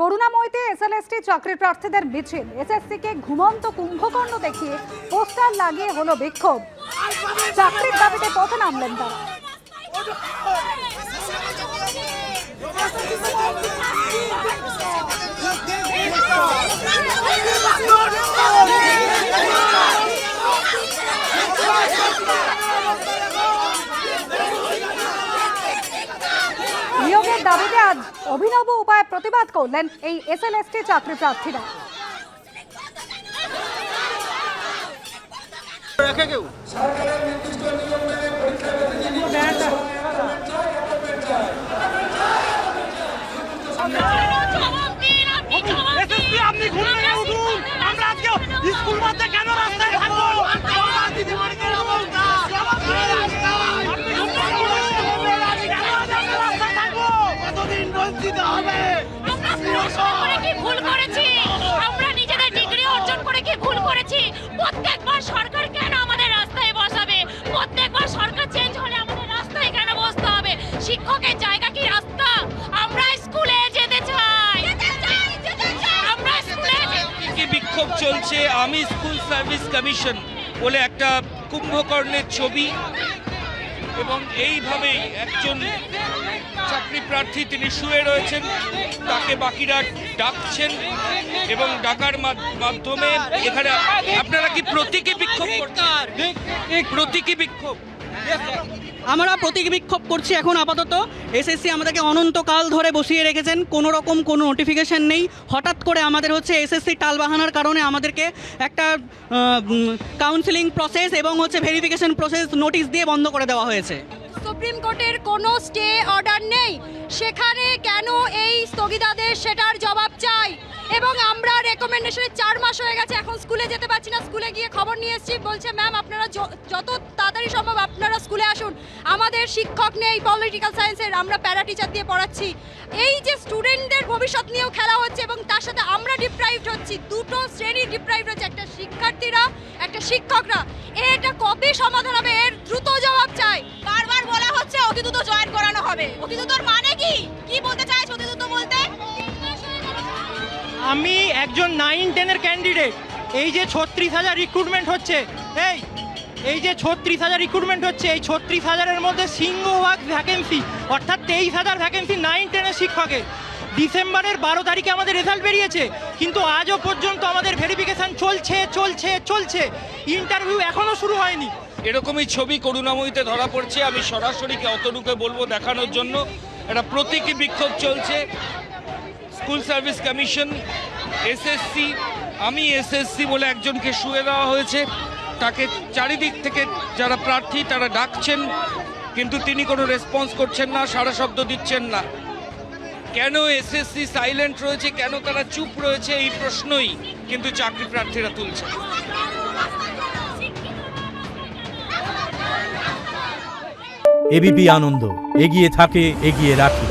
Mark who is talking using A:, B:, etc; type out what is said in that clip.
A: করুণাময়ীতে SLST চাকরি প্রার্থীদের মিছিল, এসএসসিকে ঘুমন্ত কুম্ভকর্ণ দেখিয়ে পোস্টার লাগিয়ে হলো বিক্ষোভ। চাকরির দাবিতে পথে নামলেন তারা। নিয়োগের দাবিতে আজ অভিনব উপায়ে প্রতিবাদ করলেন এই এসএলএসটি চাকরি প্রার্থীরা।
B: আপনি ঘুম থেকে উঠুন, আমরা আজকে স্কুল মধ্যে কেন রাস্তায় থাকবো? কতদিন বঞ্চিত হবে?
C: ভুল করেছি, আমরা নিজেদের ডিগ্রি অর্জন করে কি ভুল করেছি? প্রত্যেকবার সরকার কেন আমাদের রাস্তায় বসাবে? প্রত্যেকবার সরকার চেঞ্জ হলে আমাদের রাস্তায় কেন বসতে হবে? শিক্ষকের জায়গা কি রাস্তা? আমরা স্কুলে যেতে চাই, আমরা স্কুলে
D: কি বিক্ষোভ চলছে। আমি স্কুল সার্ভিস কমিশন বলে একটা কুম্ভকর্ণের ছবি, এবং এইভাবেই একজন চাকরি প্রার্থী তিনি শুয়ে রয়েছেন, তাকে বাকিরা ডাকছেন এবং ডাকার মাধ্যমে এখানে আপনারা কি প্রতীকী বিক্ষোভ করছেন? প্রতীকী বিক্ষোভ
E: আমরা প্রতীকী বিক্ষোভ করছি। এখন আপাতত এসএসসি আমাদেরকে অনন্তকাল ধরে বসিয়ে রেখেছেন, কোনো রকম কোনো নোটিফিকেশন নেই। হঠাৎ করে আমাদের হচ্ছে এসএসসি টালবাহানার কারণে আমাদেরকে একটা কাউন্সিলিং প্রসেস এবং হচ্ছে ভেরিফিকেশন প্রসেস নোটিশ দিয়ে বন্ধ করে দেওয়া হয়েছে।
C: সুপ্রিম কোর্টের কোনো স্টে অর্ডার নেই, সেখানে কেন এই স্থগিতাদেশ সেটার জবাব চাই। এবং আমরা রেকমেন্ডেশনে 4 মাস হয়ে গেছে, এখন স্কুলে যেতে পারছি না। স্কুলে গিয়ে খবর নিয়ে এসেছি, বলছে ম্যাম আপনারা যত তাড়াতাড়ি সম্ভব আপনারা স্কুলে আসুন। আমাদের শিক্ষক নেই পলিটিক্যাল সায়েন্সের, আমরা প্যারা টিচার দিয়ে পড়াচ্ছি। এই যে স্টুডেন্টদের ভবিষ্যৎ নিয়েও খেলা হচ্ছে এবং তার সাথে আমরা ডিপ্রাইভড হচ্ছি। দুটো শ্রেণী ডিপ্রাইভড হচ্ছে, একটা শিক্ষার্থীরা, একটা শিক্ষকরা। এটা কবে সমাধান হবে? এর দ্রুত জবাব চাই। বারবার বলা হচ্ছে অতি দ্রুত জয়েন করানো হবে। অতি দ্রুতর মানে কি বলতে চাইছ অতি দ্রুত বলতে?
B: আমি একজন 9-10 ক্যান্ডিডেট। এই যে 36,000 রিক্রুটমেন্ট হচ্ছে, এই যে 36,000 রিক্রুটমেন্ট হচ্ছে, এই 36,000-এর মধ্যে সিংহভাগ ভ্যাকেন্সি, অর্থাৎ 23,000 ভ্যাকেন্সি 9-10 শিক্ষকের। ডিসেম্বরের 12 তারিখে আমাদের রেজাল্ট বেরিয়েছে, কিন্তু আজও পর্যন্ত আমাদের ভেরিফিকেশন চলছে। ইন্টারভিউ এখনও শুরু হয়নি।
D: এরকমই ছবি করুণাময়ীতে ধরা পড়ছে। আমি সরাসরি অতটুকু বলবো দেখানোর জন্য, একটা প্রতীকী বিক্ষোভ চলছে। স্কুল সার্ভিস কমিশন, এসএসসি, আমি এসএসসি বলে একজনকে শুয়ে দেওয়া হয়েছে, তাকে চারিদিক থেকে যারা প্রার্থী তারা ডাকছেন, কিন্তু তিনি কোনো রেসপন্স করছেন না, সাড়া শব্দ দিচ্ছেন না। কেন এসএসসি সাইলেন্ট রয়েছে, কেন তারা চুপ রয়েছে, এই প্রশ্নই কিন্তু চাকরি প্রার্থীরা তুলছে।
F: এবিপি আনন্দ, এগিয়ে থাকে, এগিয়ে রাখে।